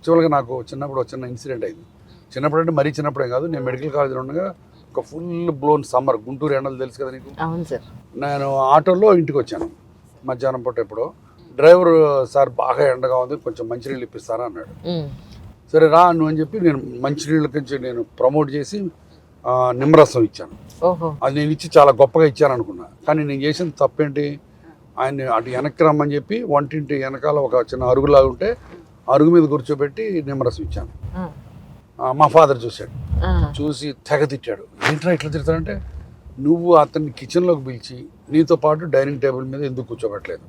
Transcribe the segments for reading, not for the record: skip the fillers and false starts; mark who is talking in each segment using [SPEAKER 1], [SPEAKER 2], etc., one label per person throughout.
[SPEAKER 1] యాక్చువల్గా నాకు చిన్నప్పుడు ఒక చిన్న ఇన్సిడెంట్ అయింది. చిన్నప్పుడు అంటే మరీ చిన్నప్పుడేం కాదు, నేను మెడికల్ కాలేజీలో ఉండగా ఒక ఫుల్ బ్లోన్ సమ్మర్, గుంటూరు ఎండలు తెలుసు కదా నీకు.
[SPEAKER 2] అవును సార్.
[SPEAKER 1] నేను ఆటోలో ఇంటికి వచ్చాను మధ్యాహ్నం పూట. ఎప్పుడో డ్రైవర్ సార్ బాగా ఎండగా ఉంది, కొంచెం మంచినీళ్ళు ఇప్పిస్తారా అన్నాడు. సరే రా నువ్వు అని చెప్పి నేను మంచినీళ్ళ నుంచి నేను ప్రమోట్ చేసి నిమ్మరసం ఇచ్చాను. అది నేను ఇచ్చి చాలా గొప్పగా ఇచ్చాను అనుకున్నా. కానీ నేను చేసిన తప్పేంటి, ఆయన్ని అటు వెనక్కి రమ్మని చెప్పి వంటింటి వెనకాల ఒక చిన్న అరుగులాగా ఉంటే అరుగు మీద కూర్చోబెట్టి నిమ్మరసం ఇచ్చాను. మా ఫాదర్ చూశాడు, చూసి తెగ తిట్టాడు. ఏంట్రా ఇట్లా తిడతాడంటే, నువ్వు అతన్ని కిచెన్లోకి పిలిచి నీతో పాటు డైనింగ్ టేబుల్ మీద ఎందుకు కూర్చోబెట్టలేదు,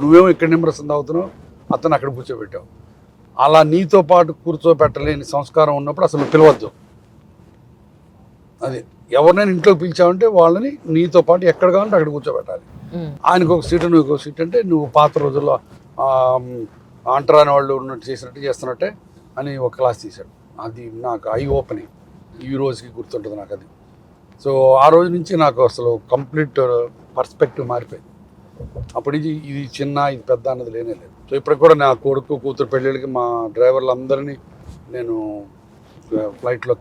[SPEAKER 1] నువ్వేమో ఇక్కడ నిమ్మరసం తాగుతున్నావు, అతను అక్కడ కూర్చోబెట్టావు. అలా నీతో పాటు కూర్చోబెట్టలేని సంస్కారం ఉన్నప్పుడు అసలు పిలవద్దు. అది ఎవరినైనా ఇంట్లోకి పిలిచావంటే వాళ్ళని నీతో పాటు ఎక్కడ కావాలంటే అక్కడ కూర్చోబెట్టాలి. ఆయనకు ఒక సీటు, నువ్వు ఒక సీట్ అంటే నువ్వు పాత రోజుల్లో అంటరాని వాళ్ళు ఉన్నట్టు చేసినట్టు చేస్తున్నట్టే అని ఒక క్లాస్ తీశాడు. అది నాకు ఐ ఓపెనింగ్, ఈ రోజుకి గుర్తుంటుంది నాకు అది. సో ఆ రోజు నుంచి నాకు అసలు కంప్లీట్ పర్స్పెక్టివ్ మారిపోయింది. అప్పటి నుంచి ఇది చిన్న ఇది పెద్ద అన్నది లేనే లేదు. సో ఇప్పటికి కూడా నా కొడుకు కూతురు పెళ్ళిళ్ళకి మా డ్రైవర్లు అందరినీ నేను ఫ్లైట్లో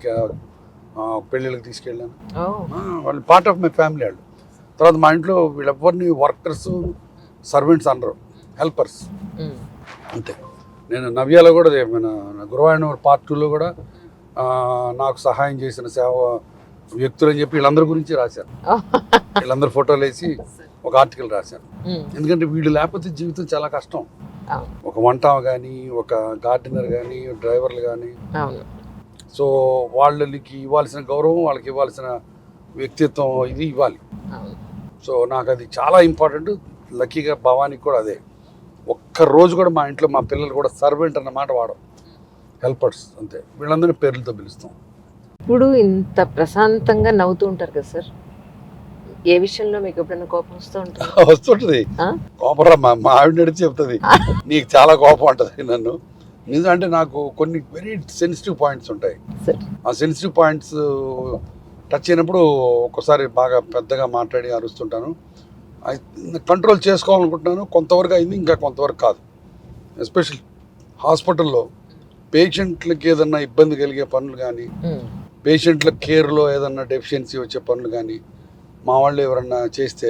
[SPEAKER 1] పెళ్ళిళ్ళకి తీసుకెళ్ళాను. వాళ్ళు పార్ట్ ఆఫ్ మై ఫ్యామిలీ వాళ్ళు. తర్వాత మా ఇంట్లో వీళ్ళెవ్వరిని వర్కర్స్ సర్వెంట్స్ అనరు, హెల్పర్స్ అంతే. నేను నవ్యాలో కూడా మన గురువాయూర్ పార్ట్ 2లో కూడా నాకు సహాయం చేసిన సేవ వ్యక్తులు అని చెప్పి వీళ్ళందరి గురించి రాశాను. వీళ్ళందరూ ఫోటోలు వేసి ఒక ఆర్టికల్ రాశాను. ఎందుకంటే వీళ్ళు లేకపోతే జీవితం చాలా కష్టం. ఒక వంట కానీ, ఒక గార్డెనర్ కానీ, డ్రైవర్లు కానీ. సో వాళ్ళకి ఇవ్వాల్సిన గౌరవం, వాళ్ళకి ఇవ్వాల్సిన వ్యక్తిత్వం ఇది ఇవ్వాలి. సో నాకు అది చాలా ఇంపార్టెంట్. లక్కీగా భవానికి కూడా అదే. ఒక్క రోజు కూడా మా ఇంట్లో మా పిల్లలు కూడా సర్వెంట్ అన్న మాట వాడడం, హెల్పర్స్ అంతే. వీళ్ళందరినీ పేర్లతో పిలుస్తాం.
[SPEAKER 2] ఇప్పుడు ఇంత ప్రశాంతంగా నవ్వుతూ ఉంటారు కదా సార్, ఏ విషయంలో మీకు ఎప్పుడైనా కోపం
[SPEAKER 1] వస్తుంటుంది? కోపం మా ఆవిడ నడిచి చెప్తుంది, నీకు చాలా కోపం ఉంటుంది నన్ను. నిజం అంటే నాకు కొన్ని వెరీ సెన్సిటివ్ పాయింట్స్ ఉంటాయి. ఆ సెన్సిటివ్ పాయింట్స్ టచ్ అయినప్పుడు ఒక్కోసారి బాగా పెద్దగా మాట్లాడి అరుస్తుంటాను. కంట్రోల్ చేసుకోవాలనుకుంటున్నాను. కొంతవరకు అయింది, ఇంకా కొంతవరకు కాదు. ఎస్పెషల్లీ హాస్పిటల్లో పేషెంట్లకి ఏదన్నా ఇబ్బంది కలిగే పనులు కానీ, పేషెంట్ల కేర్లో ఏదన్నా డెఫిషియన్సీ వచ్చే పనులు కానీ మా వాళ్ళు ఎవరన్నా చేస్తే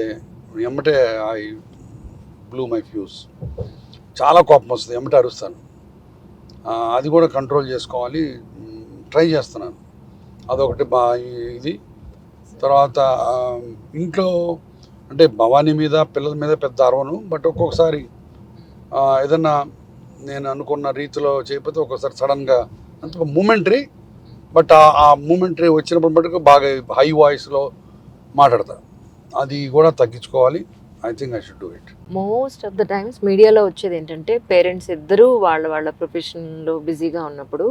[SPEAKER 1] ఎమ్మటే ఐ బ్లూ మై ఫ్యూస్. చాలా కోపం వస్తుంది, ఎమ్మటే అరుస్తాను. అది కూడా కంట్రోల్ చేసుకోవాలి, ట్రై చేస్తున్నాను. అదొకటి ఇది. తర్వాత ఇంట్లో అంటే భవానీ మీద పిల్లల మీద పెద్ద అరవను, బట్ ఒక్కొక్కసారి ఏదన్నా నేను అనుకున్న రీతిలో చేయకపోతే ఒక్కొక్కసారి సడన్గా అంత మూమెంటరీ, బట్ ఆ మూమెంటరీ వచ్చినప్పుడు మటుకు బాగా హై వాయిస్లో మాట్లాడతా. అది కూడా తగ్గించుకోవాలి. I think I should do it.
[SPEAKER 2] Most of the times మీడియాలో వచ్చేది ఏంటంటే, పేరెంట్స్ ఇద్దరూ వాళ్ళ ప్రొఫెషన్లో బిజీగా ఉన్నప్పుడు,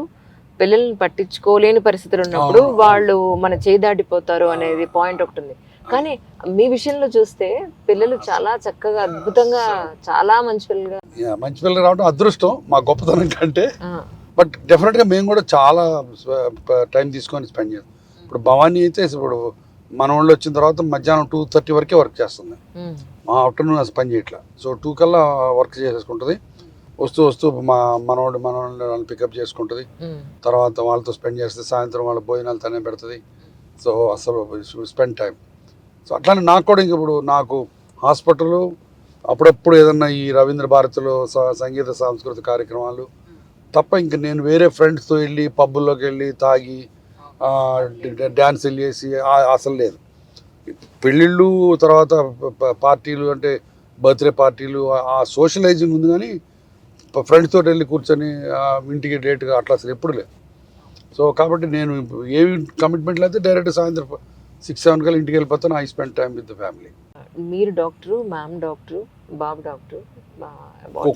[SPEAKER 2] పిల్లల్ని పట్టించుకోలేని పరిస్థితులు ఉన్నప్పుడు వాళ్ళు మన చేయి దాటిపోతారు అనేది పాయింట్ ఒకటి ఉంది. కానీ మీ విషయంలో చూస్తే పిల్లలు చాలా చక్కగా అద్భుతంగా చాలా మంచి
[SPEAKER 1] పిల్లలు రావడం అదృష్టం మా గొప్పతనం కంటే. బట్ డెఫినెట్గా మేము కూడా చాలా టైం తీసుకొని స్పెండ్ చేస్తాం. ఇప్పుడు భవానీ అయితే ఇప్పుడు మన వాళ్ళు వచ్చిన తర్వాత మధ్యాహ్నం 2:30 వరకే వర్క్ చేస్తుంది. మా ఆఫ్టర్నూన్ అసలు పని చేయట్లా. సో 2 కల్లా వర్క్ చేసుకుంటుంది. వస్తూ మనవాళ్ళు పికప్ చేసుకుంటుంది. తర్వాత వాళ్ళతో స్పెండ్ చేస్తుంది. సాయంత్రం వాళ్ళ భోజనాలు తనే పెడుతుంది. సో అసలు స్పెండ్ టైం. సో అట్లానే నాకు కూడా ఇంక ఇప్పుడు నాకు హాస్పిటల్ అప్పుడప్పుడు ఏదన్నా ఈ రవీంద్ర భారతిలో సంగీత సాంస్కృతిక కార్యక్రమాలు తప్ప ఇంక నేను వేరే ఫ్రెండ్స్తో వెళ్ళి పబ్బుల్లోకి వెళ్ళి తాగి డ్యాన్సులు చేసి అసలు లేదు. పెళ్ళిళ్ళు తర్వాత పార్టీలు అంటే బర్త్డే పార్టీలు ఆ సోషలైజింగ్ ఉంది, కానీ ఫ్రెండ్స్ తోటి వెళ్ళి కూర్చొని ఇంటికి డేట్గా అట్లా అసలు ఎప్పుడు లేదు. సో కాబట్టి నేను ఏవి కమిట్మెంట్లు అయితే డైరెక్ట్ సాయంత్రం 6-7 కల్లా ఇంటికి వెళ్ళిపోతాను. I spend time with the family.
[SPEAKER 2] మీరు డాక్టరు, మ్యామ్ డాక్టరు, బాబు డాక్టరు,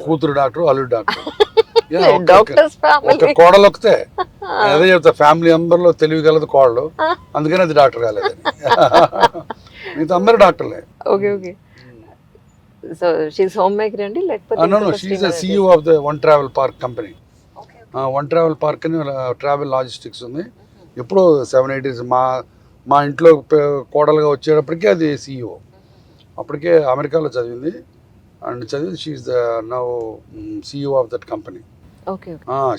[SPEAKER 1] కూతురు డాక్టర్, అల్లుడు డాక్టర్, ఒక కోడలు ఒకతే. అదే చెప్తా, ఫ్యామిలీ అందరిలో తెలివి కలదు కోడలు, అందుకని అది డాక్టర్ కాలేదని. మిగతా అందరూ డాక్టర్లే.
[SPEAKER 2] Okay okay. So she's homemaker అండి, లేకపోతే
[SPEAKER 1] no she is the CEO of the one travel park company. One travel park అని ట్రావెల్ లాజిస్టిక్స్ ఉంది. ఎప్పుడో 7-8 years మా ఇంట్లో కోడలుగా వచ్చేటప్పటికే అది CEO. అప్పటికే అమెరికాలో చదివింది. అండ్ చదివి she is the now CEO of that company.
[SPEAKER 2] Okay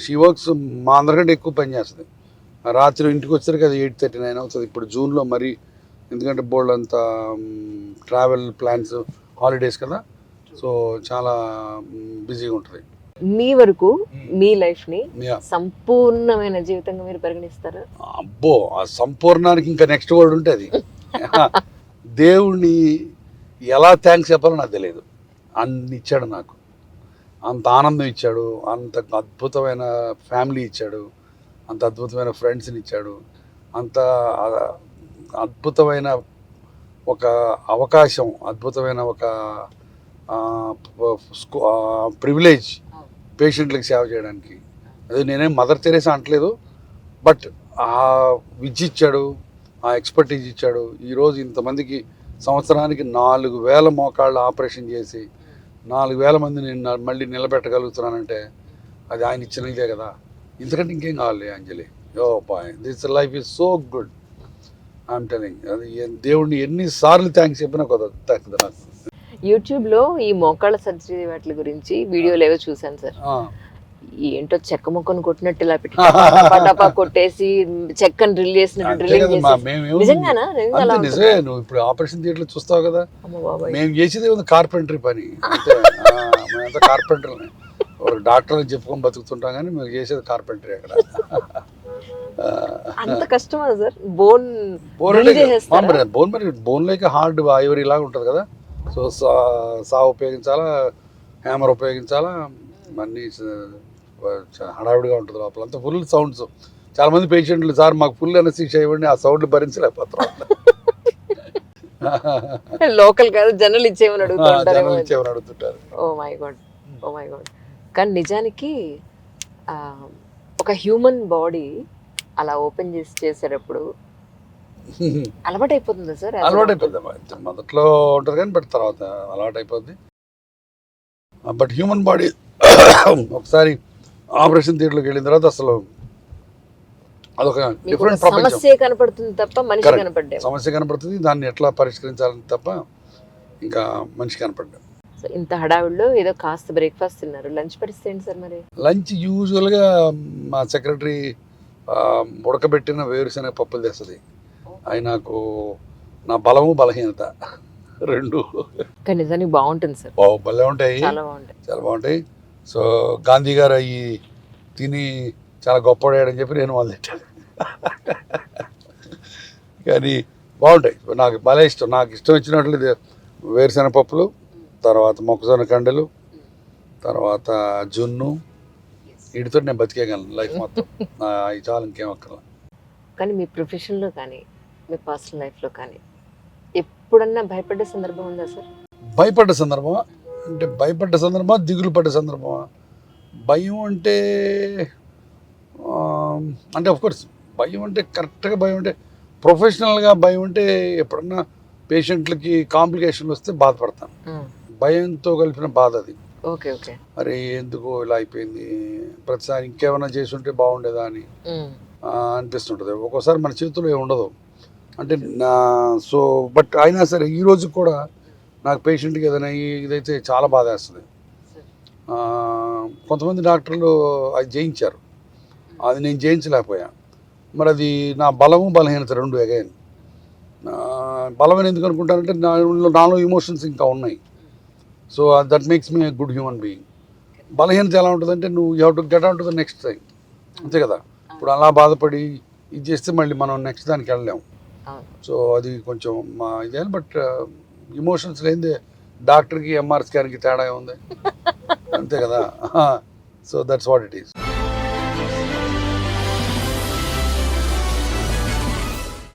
[SPEAKER 1] she works మా అందరికంటే ఎక్కువ పని చేస్తుంది. రాత్రి ఇంటికి వచ్చేసరికి అది 8:39 అవుతుంది. ఇప్పుడు జూన్లో మరి ఎందుకంటే బోల్డ్ అంతా ట్రావెల్ ప్లాన్స్, హాలిడేస్ కదా, సో చాలా బిజీగా ఉంటుంది.
[SPEAKER 2] మీ వరకు మీ లైఫ్ ని
[SPEAKER 1] Yeah.
[SPEAKER 2] సంపూర్ణమైన జీవితంగా మీరు పరిగణిస్తారా?
[SPEAKER 1] అబ్బో, ఆ సంపూర్ణానికి ఇంకా నెక్స్ట్ వర్డ్ ఉంటుంది. దేవుణ్ణి ఎలా థ్యాంక్స్ చెప్పాలో నాకు తెలియదు. అన్ని ఇచ్చాడు నాకు, అంత ఆనందం ఇచ్చాడు, అంత అద్భుతమైన ఫ్యామిలీ ఇచ్చాడు, అంత అద్భుతమైన ఫ్రెండ్స్ని ఇచ్చాడు, అంత అద్భుతమైన ఒక అవకాశం, అద్భుతమైన ఒక ప్రివిలేజ్ పేషెంట్లకు సేవ చేయడానికి. అది నేనేం మదర్ తెరేసా అంటలేదు, బట్ ఆ విద్య ఇచ్చాడు, ఆ ఎక్స్పర్టీజ్ ఇచ్చాడు. ఈరోజు ఇంతమందికి సంవత్సరానికి 4,000 మోకాళ్ళు ఆపరేషన్ చేసి 4,000 మందిని మళ్ళీ నిలబెట్టగలుగుతున్నానంటే అది ఆయన ఇచ్చిన ఇదే కదా. ఇంతకంటే ఇంకేం కావాలి Anjali? Oh boy, this life is so good, I'm telling. అది దేవుడిని ఎన్నిసార్లు థ్యాంక్స్ చెప్పినా తగ్గదు నాకు.
[SPEAKER 2] యూట్యూబ్ లో ఈ మోకాళ్ళ సర్జరీ వాటి గురించి వీడియోలు ఏవో చూసాను సార్. ఏంటో చెక్క మొక్కను కొట్టినట్టు ఇలా పెట్టి టపా కొట్టేసి చెక్కను డ్రిల్ చేసినట్టు డ్రిల్లింగ్ చేసి నిజంగానా?
[SPEAKER 1] నిజమే. నువ్వు ఇప్పుడు ఆపరేషన్ థియేటర్ చూస్తావు కదా, మేము చేసేది కార్పెంటరీ పని. మేమంతా కార్పెంటర్ని, ఒక డాక్టర్ అని చెప్పుకొని బతుకుతుంటాం, కానీ మేము చేసేది కార్పెంటరీ. అక్కడ
[SPEAKER 2] అంత కష్టమా sir? Bone
[SPEAKER 1] born like hard Ivory లాగా ఉంటుంది కదా. సో సా ఉపయోగించాలా, హ్యామర్ ఉపయోగించాలా, అన్నీ హడావిడిగా ఉంటుంది లోపల. అంతా ఫుల్ సౌండ్స్. చాలా మంది పేషెంట్లు, సార్ మాకు ఫుల్ ఎనస్థీషియా ఇవ్వండి, ఆ సౌండ్ భరించలేకపోతారు.
[SPEAKER 2] లోకల్ కాదు, జనరల్ ఇచ్చేమని
[SPEAKER 1] అడుగుతుంటారు.
[SPEAKER 2] Oh my god, oh my god. కానీ నిజానికి ఒక హ్యూమన్ బాడీ అలా ఓపెన్ చేసేటప్పుడు అలవాటు అయిపోతుంది సార్.
[SPEAKER 1] అలవాటు అయిపోద్ది, మొదట్లో ఉంటుంది కానీ బట్ తర్వాత అలవాటు అయిపోద్ది. బట్ హ్యూమన్ బాడీ ఒకసారి ఆపరేషన్ థియేటర్లోకి వెళ్ళిన తర్వాత అసలు అదొక డిఫరెంట్ ప్రపంచం.
[SPEAKER 2] సమస్య కనపడుతుంది తప్ప మనిషి కనపడ్డా,
[SPEAKER 1] సమస్య కనపడుతుంది, దాన్ని ఎట్లా పరిష్కరించాలని తప్ప ఇంకా మనిషి కనపడ్డా.
[SPEAKER 2] సో ఇంత హడావిడిలో ఏదో కాస్త బ్రేక్ఫాస్ట్ తిన్నారు, లంచ్ పరిస్థితి ఏంటి సార్ మరి?
[SPEAKER 1] లంచ్ యూజువల్గా మా సెక్రటరీ ఉడకబెట్టిన వేరుశనగ పప్పులు తెస్తుంది. అవి నాకు నా బలము బలహీనత రెండు.
[SPEAKER 2] కానీ నిజానికి బాగుంటుంది సార్,
[SPEAKER 1] భలే ఉంటాయి,
[SPEAKER 2] చాలా బాగుంటాయి,
[SPEAKER 1] చాలా బాగుంటాయి. సో గాంధీ గారు అవి తిని చాలా గొప్పవాడని చెప్పి నేను వాళ్ళు తింటాను. కానీ బాగుంటాయి, నాకు భలే ఇష్టం. నాకు ఇష్టం వచ్చినట్లు వేరుశనగ పప్పులు, తర్వాత మొక్కజొన్న కండలు, తర్వాత జున్ను, వీటితో నేను బతికేయగలను లైఫ్ మొత్తం. అవి చాలు, ఇంకేం అక్కర్లా.
[SPEAKER 2] కానీ మీ ప్రొఫెషన్లో కానీ మీ పర్సనల్ లైఫ్లో కానీ ఎప్పుడన్నా భయపడ్డ సందర్భం ఉందా సార్?
[SPEAKER 1] భయపడ్డ సందర్భమా అంటే, భయపడ్డ సందర్భమా, దిగులు పడ్డ సందర్భమా? భయం అంటే ఆఫ్కోర్స్ భయం అంటే కరెక్ట్గా భయం అంటే, ప్రొఫెషనల్గా భయం అంటే ఎప్పుడన్నా పేషెంట్లకి కాంప్లికేషన్లు వస్తే బాధపడతాను. భయంతో కలిపిన బాధ అది.
[SPEAKER 2] Okay okay.
[SPEAKER 1] అరే ఎందుకు ఇలా అయిపోయింది, ప్రతిసారి ఇంకేమైనా చేసి ఉంటే బాగుండేదా అని అనిపిస్తుంటుంది. ఒక్కోసారి మన చేతుల్లో ఏమి ఉండదు అంటే సో బట్ అయినా సరే ఈ రోజు కూడా నాకు పేషెంట్కి ఏదైనా ఇదైతే చాలా బాధ వేస్తుంది. కొంతమంది డాక్టర్లు అది జయించారు, అది నేను జయించలేకపోయా. మరి అది నా బలము బలహీనత రెండు. అగైన్ బలమైన ఎందుకు అనుకుంటానంటే నాలో ఎమోషన్స్ ఇంకా ఉన్నాయి. So that makes me good human being. బలహీనత ఎలా ఉంటుందంటే, నువ్వు you have to get on to the next thing, అంతే కదా. ఇప్పుడు అలా బాధపడి ఇది చేస్తే మళ్ళీ మనం నెక్స్ట్ దానికి వెళ్ళలేము. సో అది కొంచెం మా ఇదే. బట్ ఎమోషన్స్ లేనిదే డాక్టర్కి ఎంఆర్ స్కాన్కి తేడా ఉంది, అంతే కదా. So that's what it is.